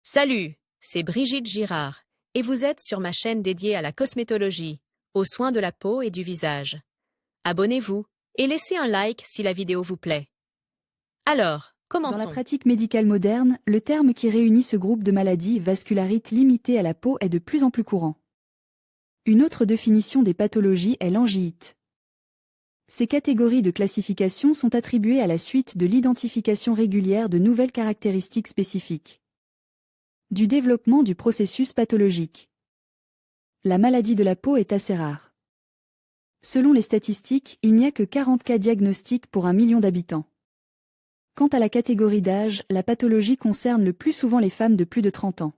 Salut, c'est Brigitte Girard, et vous êtes sur ma chaîne dédiée à la cosmétologie, aux soins de la peau et du visage. Abonnez-vous et laissez un like si la vidéo vous plaît. Alors, Dans la commençons. pratique médicale moderne, le terme qui réunit ce groupe de maladies vascularites limitées à la peau est de plus en plus courant. Une autre définition des pathologies est l'angiyite. Ces catégories de classification sont attribuées à la suite de l'identification régulière de nouvelles caractéristiques spécifiques. Du développement du processus pathologique. La maladie de la peau est assez rare. Selon les statistiques, il n'y a que 40 cas diagnostiques pour 1 million d'habitants. Quant à la catégorie d'âge, la pathologie concerne le plus souvent les femmes de plus de 30 ans.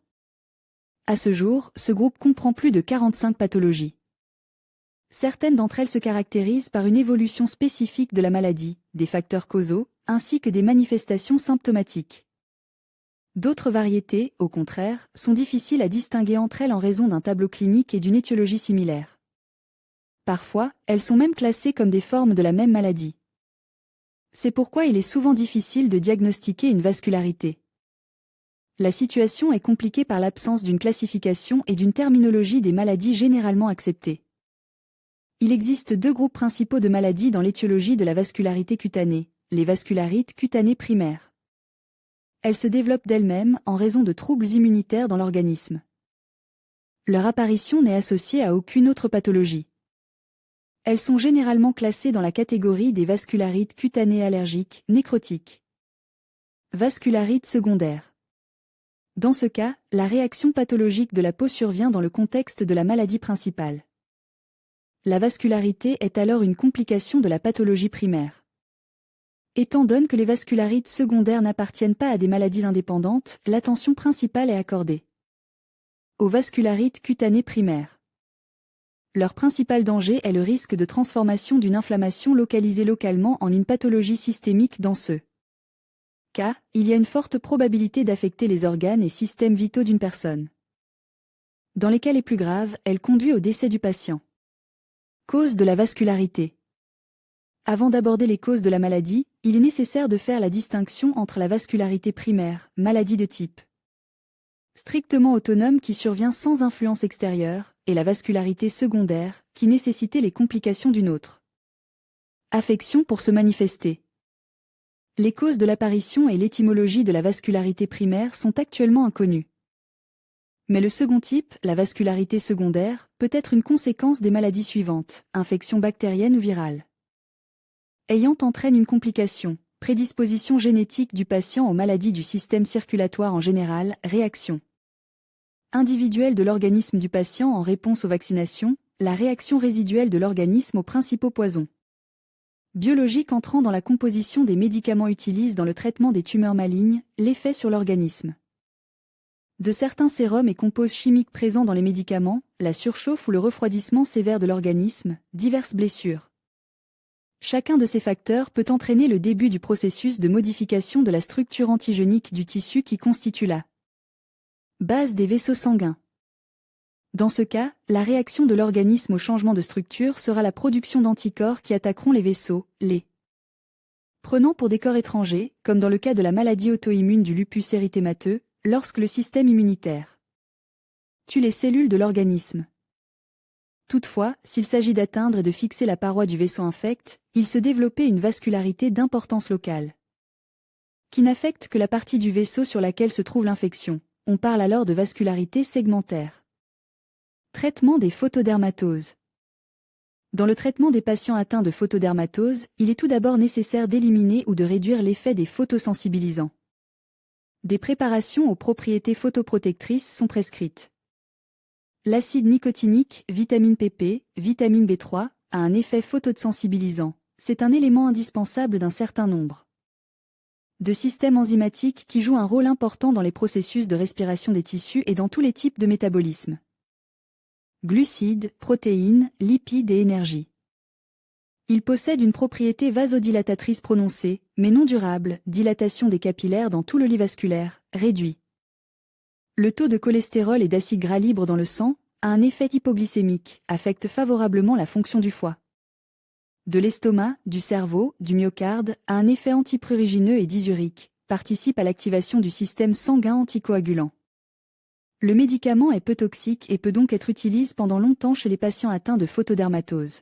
À ce jour, ce groupe comprend plus de 45 pathologies. Certaines d'entre elles se caractérisent par une évolution spécifique de la maladie, des facteurs causaux, ainsi que des manifestations symptomatiques. D'autres variétés, au contraire, sont difficiles à distinguer entre elles en raison d'un tableau clinique et d'une étiologie similaire. Parfois, elles sont même classées comme des formes de la même maladie. C'est pourquoi il est souvent difficile de diagnostiquer une vascularité. La situation est compliquée par l'absence d'une classification et d'une terminologie des maladies généralement acceptées. Il existe deux groupes principaux de maladies dans l'étiologie de la vascularité cutanée, les vascularites cutanées primaires. Elles se développent d'elles-mêmes en raison de troubles immunitaires dans l'organisme. Leur apparition n'est associée à aucune autre pathologie. Elles sont généralement classées dans la catégorie des vascularites cutanées allergiques, nécrotiques. Vascularites secondaires. Dans ce cas, la réaction pathologique de la peau survient dans le contexte de la maladie principale. La vascularité est alors une complication de la pathologie primaire. Étant donné que les vascularites secondaires n'appartiennent pas à des maladies indépendantes, l'attention principale est accordée aux vascularites cutanées primaires. Leur principal danger est le risque de transformation d'une inflammation localisée localement en une pathologie systémique dans ce cas, il y a une forte probabilité d'affecter les organes et systèmes vitaux d'une personne. Dans les cas les plus graves, elle conduit au décès du patient. Cause de la vascularité. Avant d'aborder les causes de la maladie, il est nécessaire de faire la distinction entre la vascularité primaire, maladie de type strictement autonome qui survient sans influence extérieure, et la vascularité secondaire, qui nécessitait les complications d'une autre affection pour se manifester. Les causes de l'apparition et l'étymologie de la vascularité primaire sont actuellement inconnues. Mais le second type, la vascularité secondaire, peut être une conséquence des maladies suivantes, infections bactériennes ou virales. Ayant entraîne une complication, prédisposition génétique du patient aux maladies du système circulatoire en général, réaction individuelle de l'organisme du patient en réponse aux vaccinations, la réaction résiduelle de l'organisme aux principaux poisons biologiques entrant dans la composition des médicaments utilisés dans le traitement des tumeurs malignes, l'effet sur l'organisme de certains sérums et composés chimiques présents dans les médicaments, la surchauffe ou le refroidissement sévère de l'organisme, diverses blessures. Chacun de ces facteurs peut entraîner le début du processus de modification de la structure antigénique du tissu qui constitue la base des vaisseaux sanguins. Dans ce cas, la réaction de l'organisme au changement de structure sera la production d'anticorps qui attaqueront les vaisseaux, les prenant pour des corps étrangers, comme dans le cas de la maladie auto-immune du lupus érythémateux, lorsque le système immunitaire tue les cellules de l'organisme. Toutefois, s'il s'agit d'atteindre et de fixer la paroi du vaisseau infect, il se développait une vascularité d'importance locale, qui n'affecte que la partie du vaisseau sur laquelle se trouve l'infection. On parle alors de vascularité segmentaire. Traitement des photodermatoses. Dans le traitement des patients atteints de photodermatose, il est tout d'abord nécessaire d'éliminer ou de réduire l'effet des photosensibilisants. Des préparations aux propriétés photoprotectrices sont prescrites. L'acide nicotinique, vitamine PP, vitamine B3, a un effet photosensibilisant. C'est un élément indispensable d'un certain nombre de systèmes enzymatiques qui jouent un rôle important dans les processus de respiration des tissus et dans tous les types de métabolisme. Glucides, protéines, lipides et énergie. Il possède une propriété vasodilatatrice prononcée, mais non durable, dilatation des capillaires dans tout le lit vasculaire, réduit le taux de cholestérol et d'acide gras libre dans le sang, a un effet hypoglycémique, affecte favorablement la fonction du foie, de l'estomac, du cerveau, du myocarde, a un effet antiprurigineux et diurétique, participe à l'activation du système sanguin anticoagulant. Le médicament est peu toxique et peut donc être utilisé pendant longtemps chez les patients atteints de photodermatose.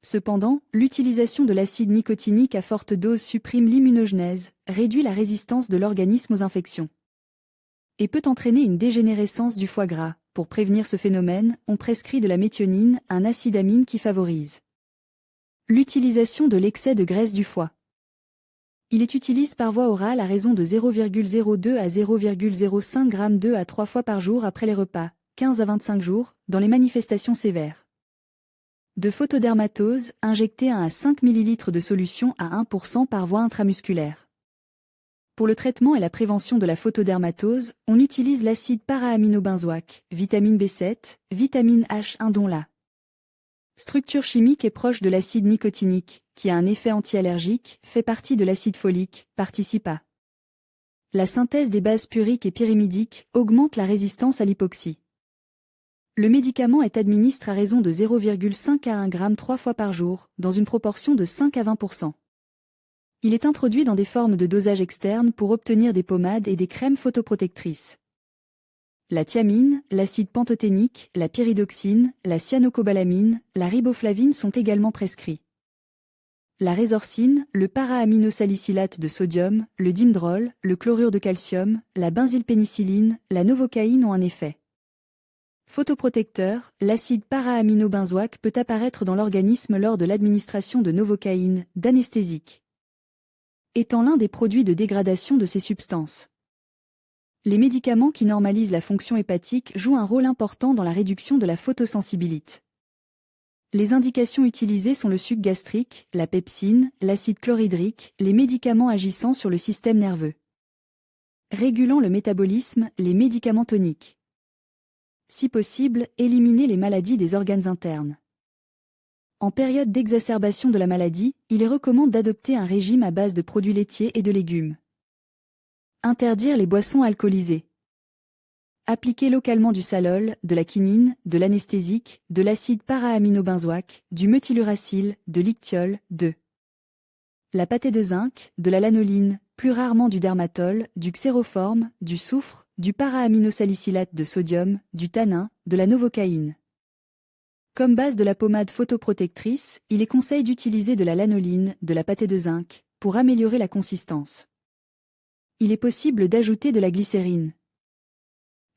Cependant, l'utilisation de l'acide nicotinique à forte dose supprime l'immunogenèse, réduit la résistance de l'organisme aux infections et peut entraîner une dégénérescence du foie gras. Pour prévenir ce phénomène, on prescrit de la méthionine, un acide amine qui favorise l'utilisation de l'excès de graisse du foie. Il est utilisé par voie orale à raison de 0,02 à 0,05 g 2 à 3 fois par jour après les repas, 15 à 25 jours, dans les manifestations sévères de photodermatose, injecté 1 à 5 ml de solution à 1% par voie intramusculaire. Pour le traitement et la prévention de la photodermatose, on utilise l'acide para-aminobenzoate, vitamine B7, vitamine H1 dont la structure chimique est proche de l'acide nicotinique, qui a un effet anti-allergique, fait partie de l'acide folique, participe à la synthèse des bases puriques et pyrimidiques, augmente la résistance à l'hypoxie. Le médicament est administré à raison de 0,5 à 1 g 3 fois par jour, dans une proportion de 5 à 20%. Il est introduit dans des formes de dosage externe pour obtenir des pommades et des crèmes photoprotectrices. La thiamine, l'acide pantothénique, la pyridoxine, la cyanocobalamine, la riboflavine sont également prescrits. La résorcine, le para-aminosalicylate de sodium, le dimedrol, le chlorure de calcium, la benzylpénicilline, la novocaïne ont un effet photoprotecteur. L'acide para-aminobenzoate peut apparaître dans l'organisme lors de l'administration de novocaïne, d'anesthésiques, étant l'un des produits de dégradation de ces substances. Les médicaments qui normalisent la fonction hépatique jouent un rôle important dans la réduction de la photosensibilité. Les indications utilisées sont le suc gastrique, la pepsine, l'acide chlorhydrique, les médicaments agissant sur le système nerveux, régulant le métabolisme, les médicaments toniques. Si possible, éliminer les maladies des organes internes. En période d'exacerbation de la maladie, il est recommandé d'adopter un régime à base de produits laitiers et de légumes. Interdire les boissons alcoolisées. Appliquer localement du salol, de la quinine, de l'anesthésique, de l'acide para-aminobenzoate, du méthyluracile, de l'ictiol, de la pâtée de zinc, de la lanoline, plus rarement du dermatol, du xéroforme, du soufre, du para-aminosalicylate de sodium, du tanin, de la novocaïne. Comme base de la pommade photoprotectrice, il est conseillé d'utiliser de la lanoline, de la pâtée de zinc, pour améliorer la consistance. Il est possible d'ajouter de la glycérine.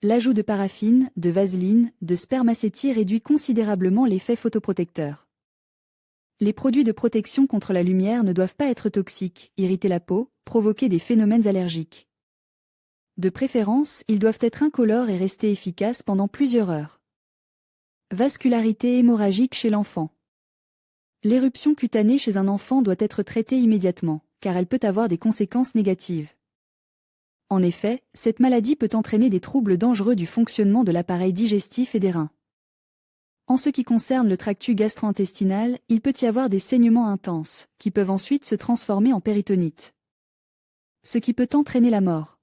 L'ajout de paraffine, de vaseline, de spermacétie réduit considérablement l'effet photoprotecteur. Les produits de protection contre la lumière ne doivent pas être toxiques, irriter la peau, provoquer des phénomènes allergiques. De préférence, ils doivent être incolores et rester efficaces pendant plusieurs heures. Vascularité hémorragique chez l'enfant. L'éruption cutanée chez un enfant doit être traitée immédiatement, car elle peut avoir des conséquences négatives. En effet, cette maladie peut entraîner des troubles dangereux du fonctionnement de l'appareil digestif et des reins. En ce qui concerne le tractus gastro-intestinal, il peut y avoir des saignements intenses, qui peuvent ensuite se transformer en péritonite, ce qui peut entraîner la mort.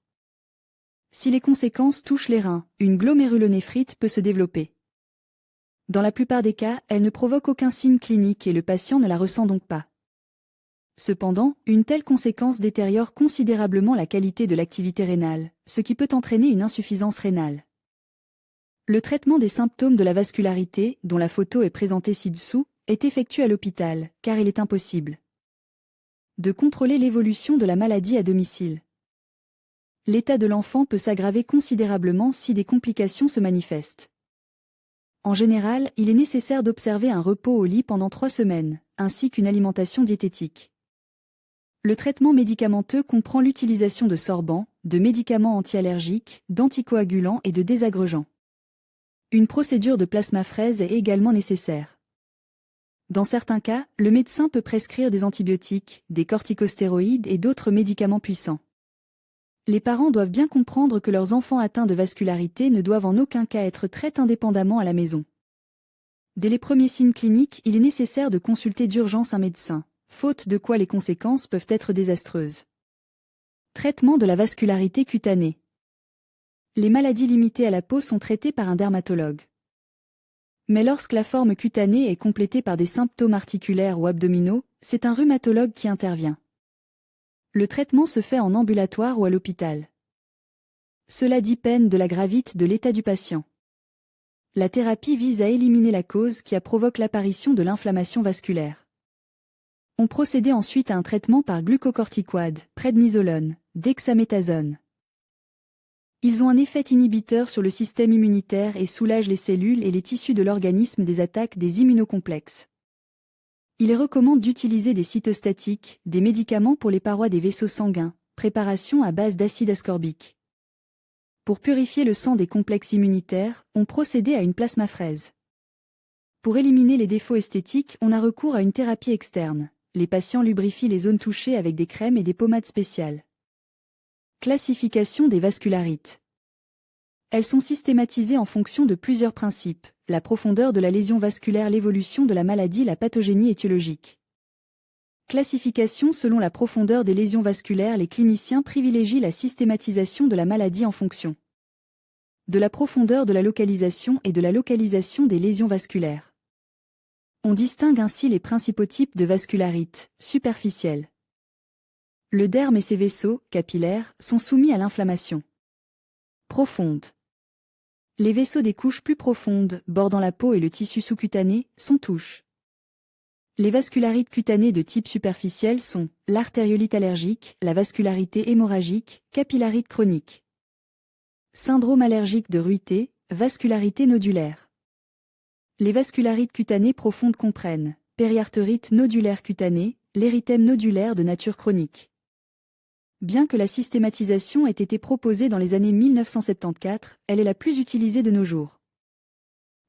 Si les conséquences touchent les reins, une glomérulonéphrite peut se développer. Dans la plupart des cas, elle ne provoque aucun signe clinique et le patient ne la ressent donc pas. Cependant, une telle conséquence détériore considérablement la qualité de l'activité rénale, ce qui peut entraîner une insuffisance rénale. Le traitement des symptômes de la vascularité, dont la photo est présentée ci-dessous, est effectué à l'hôpital, car il est impossible de contrôler l'évolution de la maladie à domicile. L'état de l'enfant peut s'aggraver considérablement si des complications se manifestent. En général, il est nécessaire d'observer un repos au lit pendant 3 semaines, ainsi qu'une alimentation diététique. Le traitement médicamenteux comprend l'utilisation de sorbants, de médicaments anti-allergiques, d'anticoagulants et de désagrégeants. Une procédure de plasmaphrèse est également nécessaire. Dans certains cas, le médecin peut prescrire des antibiotiques, des corticostéroïdes et d'autres médicaments puissants. Les parents doivent bien comprendre que leurs enfants atteints de vascularité ne doivent en aucun cas être traités indépendamment à la maison. Dès les premiers signes cliniques, il est nécessaire de consulter d'urgence un médecin, faute de quoi les conséquences peuvent être désastreuses. Traitement de la vascularité cutanée. Les maladies limitées à la peau sont traitées par un dermatologue. Mais lorsque la forme cutanée est complétée par des symptômes articulaires ou abdominaux, c'est un rhumatologue qui intervient. Le traitement se fait en ambulatoire ou à l'hôpital. Cela dépend de la gravité de l'état du patient. La thérapie vise à éliminer la cause qui a provoqué l'apparition de l'inflammation vasculaire. On procédait ensuite à un traitement par glucocorticoïdes, prednisolone, dexaméthasone. Ils ont un effet inhibiteur sur le système immunitaire et soulagent les cellules et les tissus de l'organisme des attaques des immunocomplexes. Il est recommandé d'utiliser des cytostatiques, des médicaments pour les parois des vaisseaux sanguins, préparation à base d'acide ascorbique. Pour purifier le sang des complexes immunitaires, on procédait à une plasmaphrèse. Pour éliminer les défauts esthétiques, on a recours à une thérapie externe. Les patients lubrifient les zones touchées avec des crèmes et des pommades spéciales. Classification des vascularites. Elles sont systématisées en fonction de plusieurs principes: la profondeur de la lésion vasculaire, l'évolution de la maladie, la pathogénie étiologique. Classification selon la profondeur des lésions vasculaires. Les cliniciens privilégient la systématisation de la maladie en fonction de la profondeur de la localisation et de la localisation des lésions vasculaires. On distingue ainsi les principaux types de vascularites: superficielles. Le derme et ses vaisseaux, capillaires, sont soumis à l'inflammation. Profonde. Les vaisseaux des couches plus profondes, bordant la peau et le tissu sous-cutané, sont touches. Les vascularites cutanées de type superficiel sont l'artériolite allergique, la vascularité hémorragique, capillarite chronique. Syndrome allergique de Ruyter, vascularité nodulaire. Les vascularites cutanées profondes comprennent périartérite nodulaire cutanée, l'érythème nodulaire de nature chronique. Bien que la systématisation ait été proposée dans les années 1974, elle est la plus utilisée de nos jours.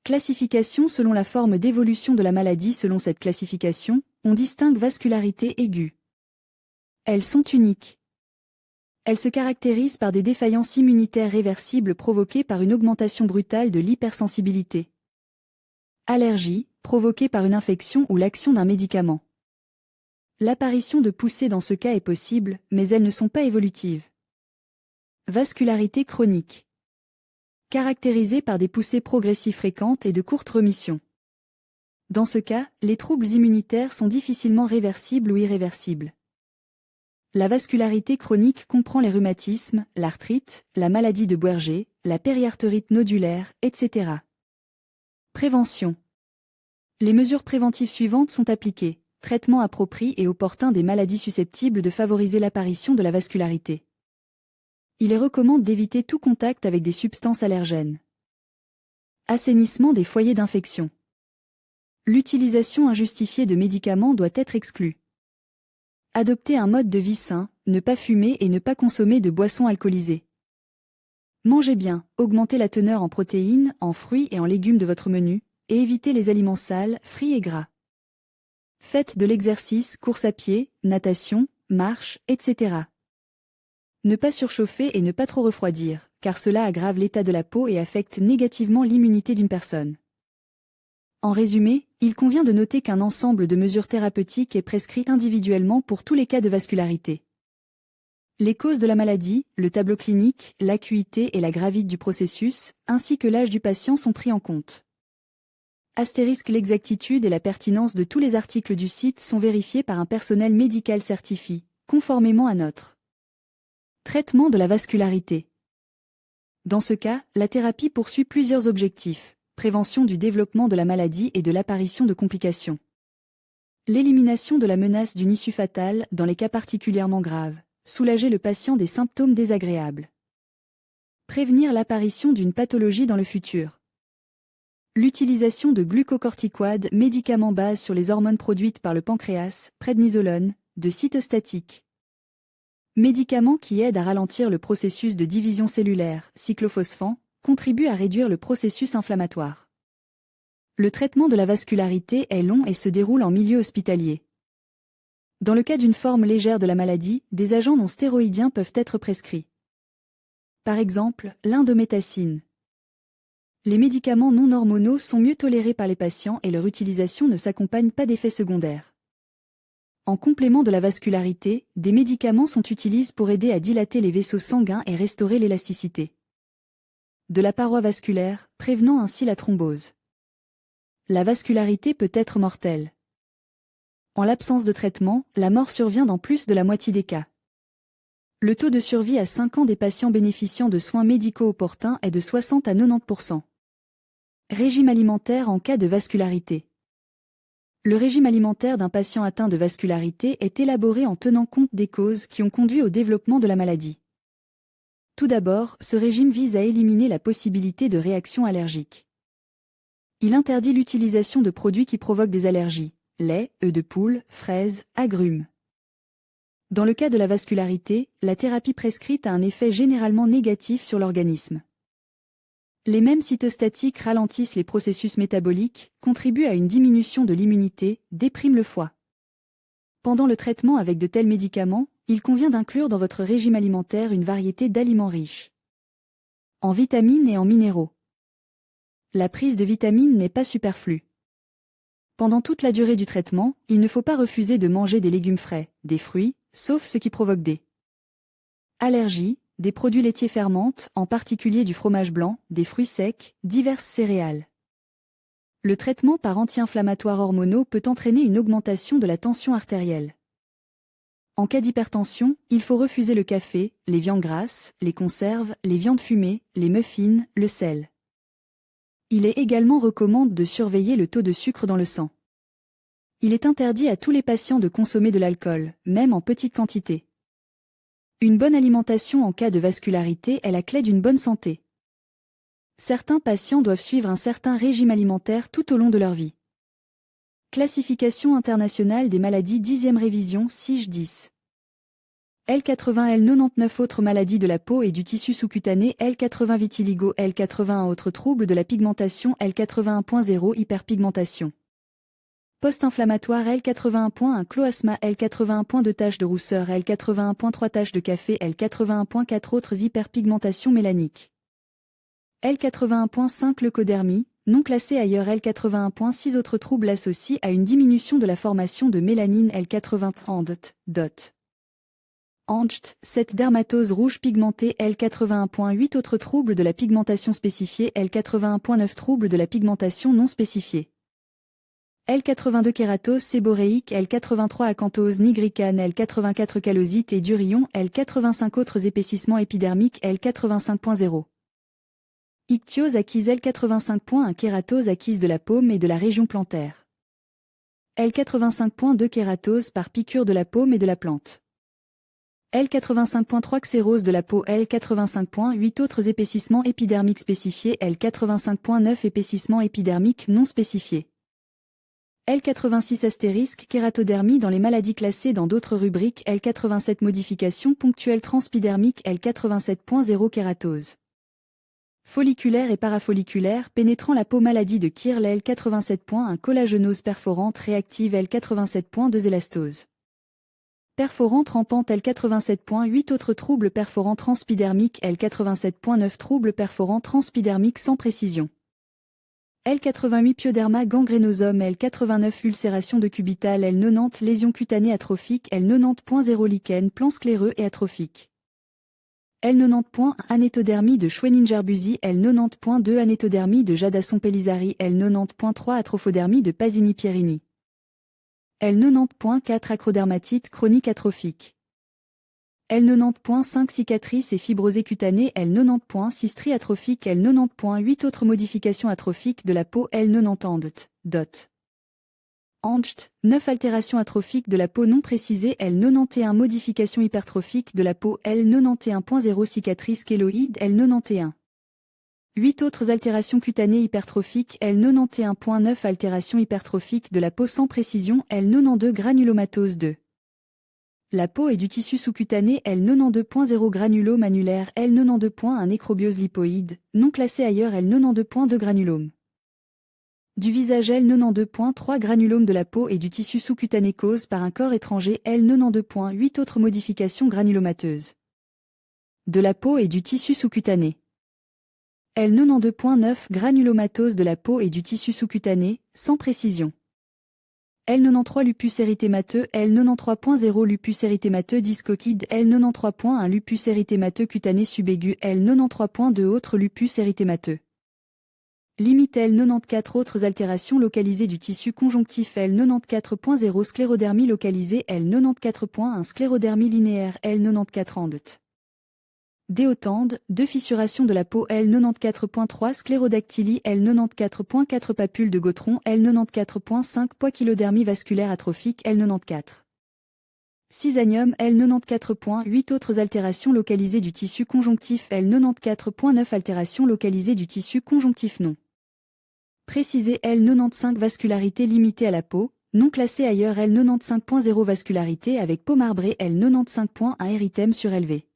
Classification selon la forme d'évolution de la maladie. Selon cette classification, on distingue vascularité aiguë. Elles sont uniques. Elles se caractérisent par des défaillances immunitaires réversibles provoquées par une augmentation brutale de l'hypersensibilité. Allergie, provoquée par une infection ou l'action d'un médicament. L'apparition de poussées dans ce cas est possible, mais elles ne sont pas évolutives. Vascularité chronique. Caractérisée par des poussées progressives fréquentes et de courtes remissions. Dans ce cas, les troubles immunitaires sont difficilement réversibles ou irréversibles. La vascularité chronique comprend les rhumatismes, l'arthrite, la maladie de Buerger, la périartérite nodulaire, etc. Prévention. Les mesures préventives suivantes sont appliquées: traitement approprié et opportun des maladies susceptibles de favoriser l'apparition de la vascularité. Il est recommandé d'éviter tout contact avec des substances allergènes. Assainissement des foyers d'infection. L'utilisation injustifiée de médicaments doit être exclue. Adopter un mode de vie sain, ne pas fumer et ne pas consommer de boissons alcoolisées. Mangez bien, augmentez la teneur en protéines, en fruits et en légumes de votre menu, et évitez les aliments sales, frits et gras. Faites de l'exercice, course à pied, natation, marche, etc. Ne pas surchauffer et ne pas trop refroidir, car cela aggrave l'état de la peau et affecte négativement l'immunité d'une personne. En résumé, il convient de noter qu'un ensemble de mesures thérapeutiques est prescrit individuellement pour tous les cas de vascularité. Les causes de la maladie, le tableau clinique, l'acuité et la gravité du processus, ainsi que l'âge du patient sont pris en compte. L'exactitude et la pertinence de tous les articles du site sont vérifiés par un personnel médical certifié, conformément à notre traitement de la vascularité. Dans ce cas, la thérapie poursuit plusieurs objectifs: prévention du développement de la maladie et de l'apparition de complications. L'élimination de la menace d'une issue fatale dans les cas particulièrement graves. Soulager le patient des symptômes désagréables. Prévenir l'apparition d'une pathologie dans le futur. L'utilisation de glucocorticoïdes, médicaments base sur les hormones produites par le pancréas, prednisolone, de cytostatiques. Médicaments qui aident à ralentir le processus de division cellulaire, cyclophosphan, contribuent à réduire le processus inflammatoire. Le traitement de la vascularité est long et se déroule en milieu hospitalier. Dans le cas d'une forme légère de la maladie, des agents non stéroïdiens peuvent être prescrits. Par exemple, l'indométhacine. Les médicaments non hormonaux sont mieux tolérés par les patients et leur utilisation ne s'accompagne pas d'effets secondaires. En complément de la vascularité, des médicaments sont utilisés pour aider à dilater les vaisseaux sanguins et restaurer l'élasticité de la paroi vasculaire, prévenant ainsi la thrombose. La vascularité peut être mortelle. En l'absence de traitement, la mort survient dans plus de la moitié des cas. Le taux de survie à 5 ans des patients bénéficiant de soins médicaux opportuns est de 60 à 90%. Régime alimentaire en cas de vascularité. Le régime alimentaire d'un patient atteint de vascularité est élaboré en tenant compte des causes qui ont conduit au développement de la maladie. Tout d'abord, ce régime vise à éliminer la possibilité de réactions allergiques. Il interdit l'utilisation de produits qui provoquent des allergies, lait, œufs de poule, fraises, agrumes. Dans le cas de la vascularité, la thérapie prescrite a un effet généralement négatif sur l'organisme. Les mêmes cytostatiques ralentissent les processus métaboliques, contribuent à une diminution de l'immunité, dépriment le foie. Pendant le traitement avec de tels médicaments, il convient d'inclure dans votre régime alimentaire une variété d'aliments riches en vitamines et en minéraux. La prise de vitamines n'est pas superflue. Pendant toute la durée du traitement, il ne faut pas refuser de manger des légumes frais, des fruits, sauf ceux qui provoquent des allergies, des produits laitiers fermentent, en particulier du fromage blanc, des fruits secs, diverses céréales. Le traitement par anti-inflammatoires hormonaux peut entraîner une augmentation de la tension artérielle. En cas d'hypertension, il faut refuser le café, les viandes grasses, les conserves, les viandes fumées, les muffins, le sel. Il est également recommandé de surveiller le taux de sucre dans le sang. Il est interdit à tous les patients de consommer de l'alcool, même en petite quantité. Une bonne alimentation en cas de vascularité est la clé d'une bonne santé. Certains patients doivent suivre un certain régime alimentaire tout au long de leur vie. Classification internationale des maladies 10e révision SIG 10. L80 L99 autres maladies de la peau et du tissu sous-cutané L80 vitiligo L81 autres troubles de la pigmentation L81.0 hyperpigmentation. Post-inflammatoire L81.1 cloasma L81.2 taches de rousseur L81.3 taches de café L81.4 autres hyperpigmentations mélaniques. L81.5 leucodermie, non classé ailleurs L81.6 autres troubles associés à une diminution de la formation de mélanine L80 Angst, 7 dermatose rouge pigmentée L81.8 autres troubles de la pigmentation spécifiée L81.9 troubles de la pigmentation non spécifiée. L82 kératose séboréique L83 acanthose nigricane L84 callosite et durion L85 autres épaississements épidermiques L85.0. Ichtyose acquise L85.1 kératose acquise de la paume et de la région plantaire. L85.2 kératose par piqûre de la paume et de la plante. L85.3 xérose de la peau L85.8 autres épaississements épidermiques spécifiés L85.9 épaississements épidermiques non spécifiés. L86 astérisque kératodermie dans les maladies classées dans d'autres rubriques L87 modification ponctuelle transpidermique L87.0 kératose. Folliculaire et parafolliculaire pénétrant la peau maladie de Kirl L87.1 collagénose perforante réactive L87.2 élastose. Perforante rampante L87.8 autres troubles perforants transpidermiques L87.9 troubles perforants transpidermiques sans précision. L88 pyoderma gangrénosome L89 ulcération de cubital L90 lésion cutanée atrophique L90.0 lichen plan scléreux et atrophique. L90.1 anétodermie de Schwenninger-Buzy L90.2 anétodermie de Jadasson-Pellizzari L90.3 atrophodermie de Pasini-Pierini. L90.4 acrodermatite chronique atrophique. L90.5 cicatrices et fibrosée cutanée L90.6 strie atrophique L90.8 autres modifications atrophiques de la peau L90 Angst, 9 altérations atrophiques de la peau non précisées L91 modification hypertrophique de la peau L91.0 cicatrice kéloïde L91. 8 autres altérations cutanées hypertrophiques L91.9 altération hypertrophique de la peau sans précision L92 granulomatose 2. La peau et du tissu sous-cutané L92.0 granulome annulaire L92.1 nécrobiose lipoïde, non classé ailleurs L92.2 granulome. Du visage L92.3 granulome de la peau et du tissu sous-cutané cause par un corps étranger L92.8 autres modifications granulomateuses. De la peau et du tissu sous-cutané. L92.9 granulomatose de la peau et du tissu sous-cutané, sans précision. L93 lupus érythémateux L93.0 lupus érythémateux discoquide L93.1 lupus érythémateux cutané subaigu L93.2 autres lupus érythémateux. Limite L94 autres altérations localisées du tissu conjonctif L94.0 sclérodermie localisée L94.1 sclérodermie linéaire L94 endet. Déotende, 2 fissurations de la peau L94.3 sclérodactylie L94.4 papules de Gautron L94.5 poikilodermie vasculaire atrophique L94. Cisanium L94.8 autres altérations localisées du tissu conjonctif L94.9 altérations localisées du tissu conjonctif non précisé L95 vascularité limitée à la peau, non classée ailleurs L95.0 vascularité avec peau marbrée L95.1 érythème surélevé.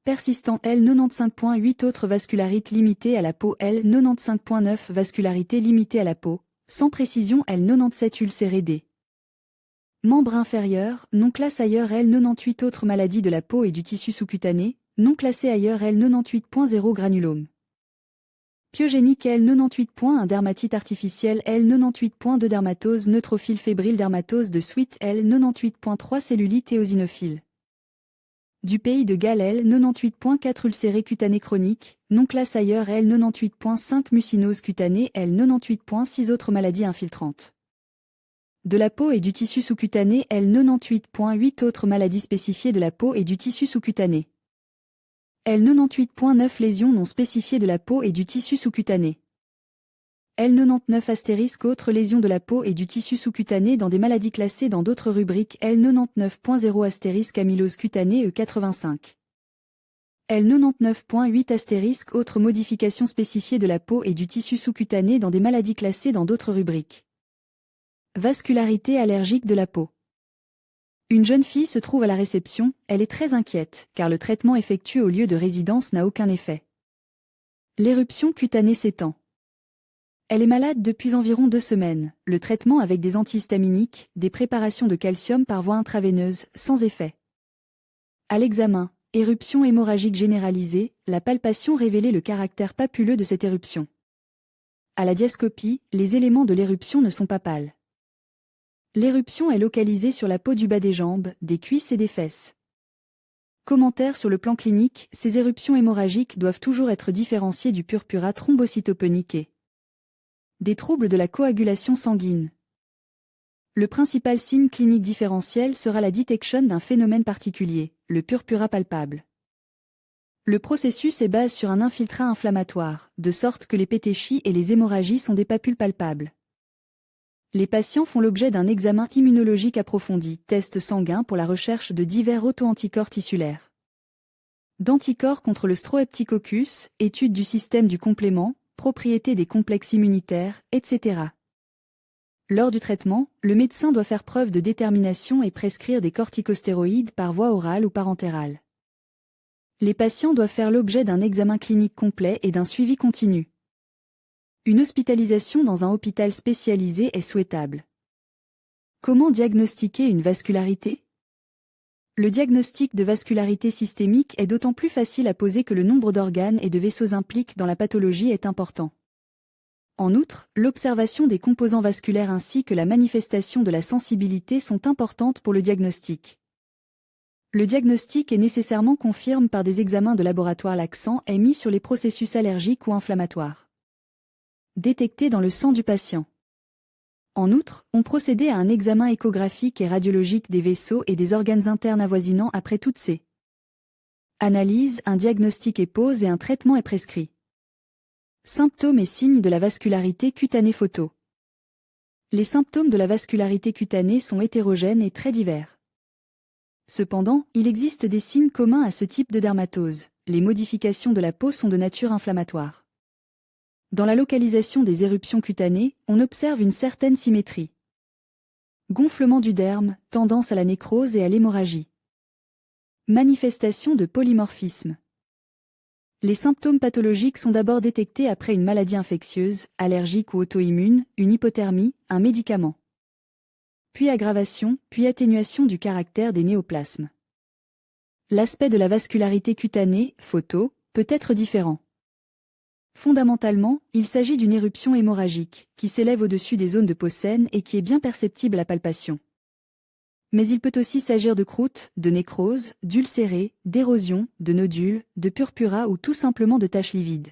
Persistant L95.8 autres vascularité limitée à la peau L95.9 vascularité limitée à la peau, sans précision L97 ulcéré D. Membre inférieur, non classe ailleurs L98 autres maladies de la peau et du tissu sous-cutané, non classé ailleurs L98.0 granulome. Pyogénique L98.1 dermatite artificielle L98.2 dermatose neutrophile fébrile dermatose de suite L98.3 cellulite éosinophile. Du pays de Galles L98.4 ulcéré cutané chronique, non classe ailleurs L98.5 mucinose cutanée L98.6 autres maladies infiltrantes. De la peau et du tissu sous-cutané L98.8 autres maladies spécifiées de la peau et du tissu sous-cutané. L98.9 lésions non spécifiées de la peau et du tissu sous-cutané. L99 autres lésions de la peau et du tissu sous-cutané dans des maladies classées dans d'autres rubriques L99.0 amylose cutanée E85. L99.8 autres modifications spécifiées de la peau et du tissu sous-cutané dans des maladies classées dans d'autres rubriques. Vascularité allergique de la peau. Une jeune fille se trouve à la réception, elle est très inquiète, car le traitement effectué au lieu de résidence n'a aucun effet. L'éruption cutanée s'étend. Elle est malade depuis environ 2 semaines, le traitement avec des antihistaminiques, des préparations de calcium par voie intraveineuse, sans effet. À l'examen, éruption hémorragique généralisée, la palpation révélait le caractère papuleux de cette éruption. À la diascopie, les éléments de l'éruption ne sont pas pâles. L'éruption est localisée sur la peau du bas des jambes, des cuisses et des fesses. Commentaire sur le plan clinique, ces éruptions hémorragiques doivent toujours être différenciées du purpura thrombocytopénique et des troubles de la coagulation sanguine. Le principal signe clinique différentiel sera la détection d'un phénomène particulier, le purpura palpable. Le processus est basé sur un infiltrat inflammatoire, de sorte que les pétéchies et les hémorragies sont des papules palpables. Les patients font l'objet d'un examen immunologique approfondi, test sanguin pour la recherche de divers auto-anticorps tissulaires. D'anticorps contre le Streptococcus, étude du système du complément, propriétés des complexes immunitaires, etc. Lors du traitement, le médecin doit faire preuve de détermination et prescrire des corticostéroïdes par voie orale ou parentérale. Les patients doivent faire l'objet d'un examen clinique complet et d'un suivi continu. Une hospitalisation dans un hôpital spécialisé est souhaitable. Comment diagnostiquer une vascularité ? Le diagnostic de vascularité systémique est d'autant plus facile à poser que le nombre d'organes et de vaisseaux impliqués dans la pathologie est important. En outre, l'observation des composants vasculaires ainsi que la manifestation de la sensibilité sont importantes pour le diagnostic. Le diagnostic est nécessairement confirmé par des examens de laboratoire. L'accent est mis sur les processus allergiques ou inflammatoires détectés dans le sang du patient. En outre, on procédait à un examen échographique et radiologique des vaisseaux et des organes internes avoisinants après toutes ces analyses, un diagnostic est posé et un traitement est prescrit. Symptômes et signes de la vascularité cutanée. Photo. Les symptômes de la vascularité cutanée sont hétérogènes et très divers. Cependant, il existe des signes communs à ce type de dermatose. Les modifications de la peau sont de nature inflammatoire. Dans la localisation des éruptions cutanées, on observe une certaine symétrie. Gonflement du derme, tendance à la nécrose et à l'hémorragie. Manifestation de polymorphisme. Les symptômes pathologiques sont d'abord détectés après une maladie infectieuse, allergique ou auto-immune, une hypothermie, un médicament. Puis aggravation, puis atténuation du caractère des néoplasmes. L'aspect de la vascularité cutanée, photo, peut être différent. Fondamentalement, il s'agit d'une éruption hémorragique, qui s'élève au-dessus des zones de peau saine et qui est bien perceptible à palpation. Mais il peut aussi s'agir de croûtes, de nécrose, d'ulcérés, d'érosion, de nodules, de purpura ou tout simplement de taches livides.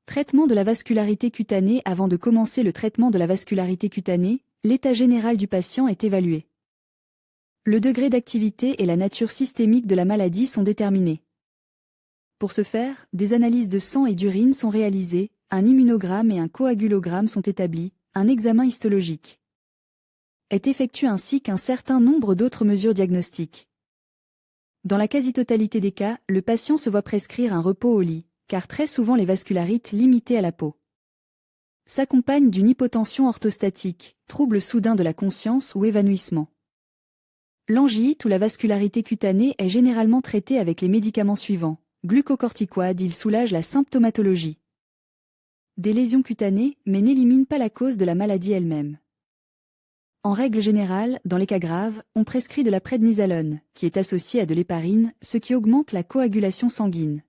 Traitement de la vascularité cutanée. Avant de commencer le traitement de la vascularité cutanée, l'état général du patient est évalué. Le degré d'activité et la nature systémique de la maladie sont déterminés. Pour ce faire, des analyses de sang et d'urine sont réalisées, un immunogramme et un coagulogramme sont établis, un examen histologique est effectué ainsi qu'un certain nombre d'autres mesures diagnostiques. Dans la quasi-totalité des cas, le patient se voit prescrire un repos au lit, car très souvent les vascularites limitées à la peau s'accompagnent d'une hypotension orthostatique, trouble soudain de la conscience ou évanouissement. L'angite ou la vascularité cutanée est généralement traitée avec les médicaments suivants. Glucocorticoïdes, ils soulagent la symptomatologie des lésions cutanées, mais n'éliminent pas la cause de la maladie elle-même. En règle générale, dans les cas graves, on prescrit de la prednisolone, qui est associée à de l'héparine, ce qui augmente la coagulation sanguine.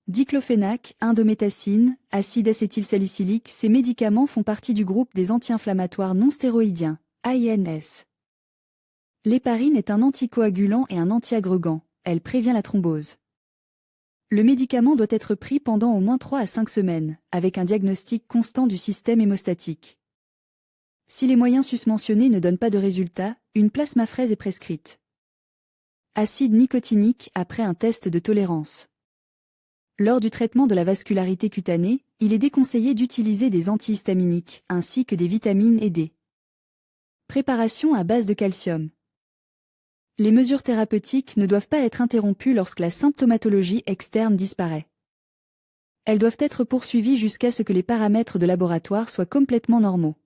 Diclofénac, indométhacine, acide acétylsalicylique, ces médicaments font partie du groupe des anti-inflammatoires non stéroïdiens, AINS. L'héparine est un anticoagulant et un antiagrégant, elle prévient la thrombose. Le médicament doit être pris pendant au moins 3 à 5 semaines, avec un diagnostic constant du système hémostatique. Si les moyens susmentionnés ne donnent pas de résultat, une plasmaphrèse est prescrite. Acide nicotinique après un test de tolérance. Lors du traitement de la vascularité cutanée, il est déconseillé d'utiliser des antihistaminiques, ainsi que des vitamines et D. Préparation à base de calcium. Les mesures thérapeutiques ne doivent pas être interrompues lorsque la symptomatologie externe disparaît. Elles doivent être poursuivies jusqu'à ce que les paramètres de laboratoire soient complètement normaux.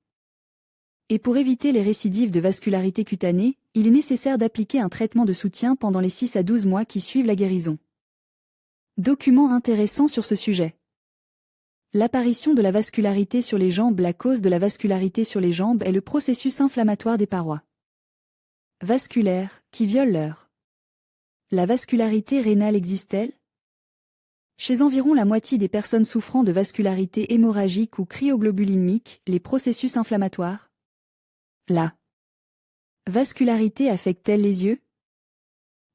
Et pour éviter les récidives de vascularité cutanée, il est nécessaire d'appliquer un traitement de soutien pendant les 6 à 12 mois qui suivent la guérison. Document intéressant sur ce sujet. L'apparition de la vascularité sur les jambes. La cause de la vascularité sur les jambes est le processus inflammatoire des parois vasculaires, qui viole leur. La vascularité rénale existe-t-elle? Chez environ la moitié des personnes souffrant de vascularité hémorragique ou cryoglobulimique, les processus inflammatoires. La vascularité affecte-t-elle les yeux?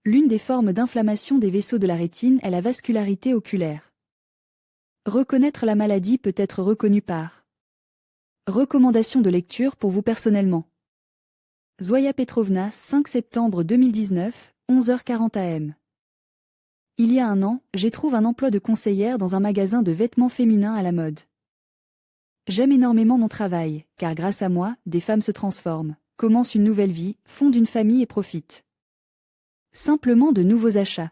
L'une des formes d'inflammation des vaisseaux de la rétine est la vascularité oculaire. Reconnaître la maladie peut être reconnu par recommandation de lecture pour vous personnellement. Zoya Petrovna, 5 septembre 2019, 11h40 am. Il y a un an, j'ai trouvé un emploi de conseillère dans un magasin de vêtements féminins à la mode. J'aime énormément mon travail, car grâce à moi, des femmes se transforment, commencent une nouvelle vie, fondent une famille et profitent simplement de nouveaux achats.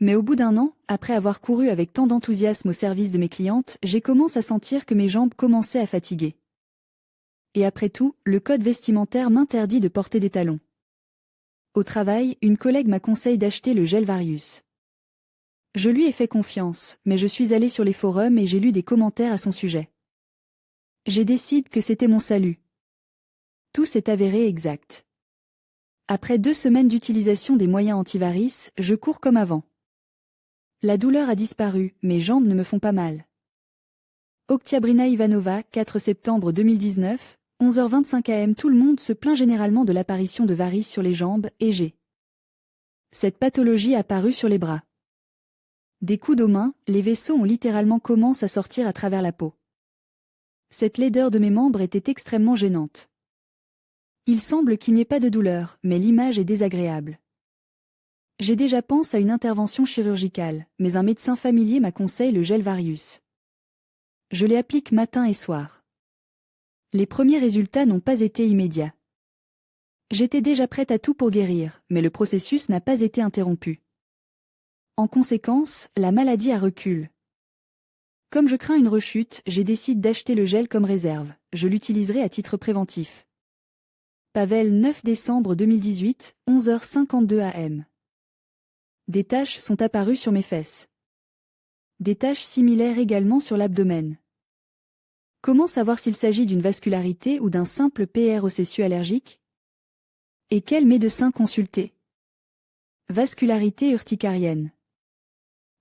Mais au bout d'un an, après avoir couru avec tant d'enthousiasme au service de mes clientes, j'ai commencé à sentir que mes jambes commençaient à fatiguer. Et après tout, le code vestimentaire m'interdit de porter des talons. Au travail, une collègue m'a conseillé d'acheter le gel Varius. Je lui ai fait confiance, mais je suis allée sur les forums et j'ai lu des commentaires à son sujet. J'ai décidé que c'était mon salut. Tout s'est avéré exact. Après 2 semaines d'utilisation des moyens antivarices, je cours comme avant. La douleur a disparu, mes jambes ne me font pas mal. Oktyabrina Ivanova, 4 septembre 2019, 11h25 am. Tout le monde se plaint généralement de l'apparition de varices sur les jambes, et j'ai cette pathologie apparue sur les bras. Des coups aux mains, les vaisseaux ont littéralement commencé à sortir à travers la peau. Cette laideur de mes membres était extrêmement gênante. Il semble qu'il n'y ait pas de douleur, mais l'image est désagréable. J'ai déjà pensé à une intervention chirurgicale, mais un médecin familier m'a conseillé le gel Varius. Je l'applique matin et soir. Les premiers résultats n'ont pas été immédiats. J'étais déjà prête à tout pour guérir, mais le processus n'a pas été interrompu. En conséquence, la maladie a recul. Comme je crains une rechute, j'ai décidé d'acheter le gel comme réserve, je l'utiliserai à titre préventif. Pavel, 9 décembre 2018, 11h52 am. Des taches sont apparues sur mes fesses. Des taches similaires également sur l'abdomen. Comment savoir s'il s'agit d'une vascularité ou d'un simple PROCSU allergique? Et quel médecin consulter? Vascularité urticarienne.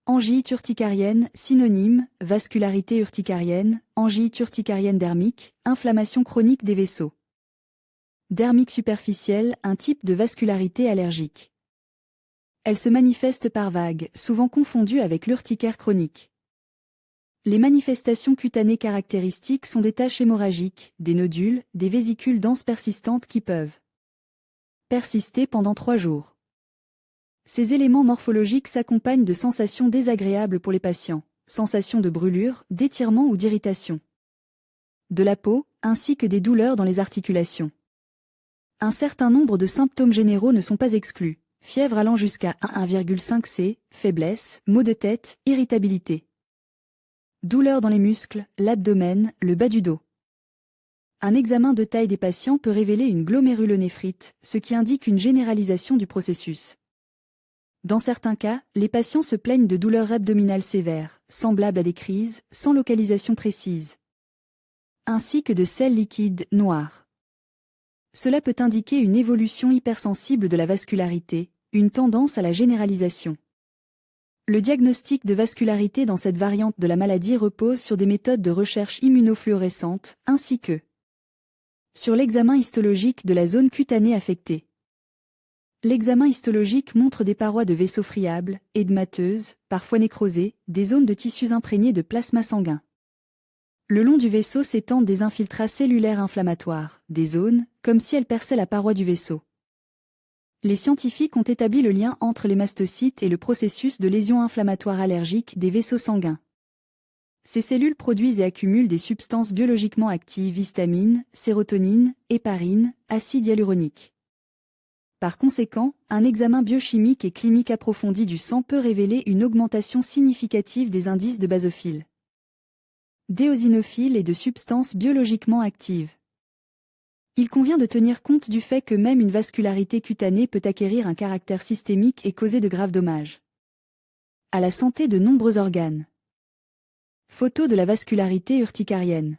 Angite urticarienne, synonyme, vascularité urticarienne, angite urticarienne dermique, inflammation chronique des vaisseaux. Dermique superficielle, un type de vascularité allergique. Elle se manifeste par vagues, souvent confondue avec l'urticaire chronique. Les manifestations cutanées caractéristiques sont des taches hémorragiques, des nodules, des vésicules denses persistantes qui peuvent persister pendant 3 jours. Ces éléments morphologiques s'accompagnent de sensations désagréables pour les patients, sensations de brûlure, d'étirement ou d'irritation de la peau, ainsi que des douleurs dans les articulations. Un certain nombre de symptômes généraux ne sont pas exclus, fièvre allant jusqu'à 1,5 C, faiblesse, maux de tête, irritabilité. Douleurs dans les muscles, l'abdomen, le bas du dos. Un examen de taille des patients peut révéler une glomérulonéphrite, ce qui indique une généralisation du processus. Dans certains cas, les patients se plaignent de douleurs abdominales sévères, semblables à des crises, sans localisation précise, ainsi que de selles liquides noires. Cela peut indiquer une évolution hypersensible de la vascularité, une tendance à la généralisation. Le diagnostic de vascularité dans cette variante de la maladie repose sur des méthodes de recherche immunofluorescentes, ainsi que sur l'examen histologique de la zone cutanée affectée. L'examen histologique montre des parois de vaisseaux friables, édémateuses, parfois nécrosées, des zones de tissus imprégnés de plasma sanguin. Le long du vaisseau s'étendent des infiltrats cellulaires inflammatoires, des zones, comme si elles perçaient la paroi du vaisseau. Les scientifiques ont établi le lien entre les mastocytes et le processus de lésion inflammatoire allergique des vaisseaux sanguins. Ces cellules produisent et accumulent des substances biologiquement actives, histamine, sérotonine, héparine, acide hyaluronique. Par conséquent, un examen biochimique et clinique approfondi du sang peut révéler une augmentation significative des indices de basophiles, d'éosinophiles et de substances biologiquement actives. Il convient de tenir compte du fait que même une vascularité cutanée peut acquérir un caractère systémique et causer de graves dommages à la santé de nombreux organes. Photo de la vascularité urticarienne.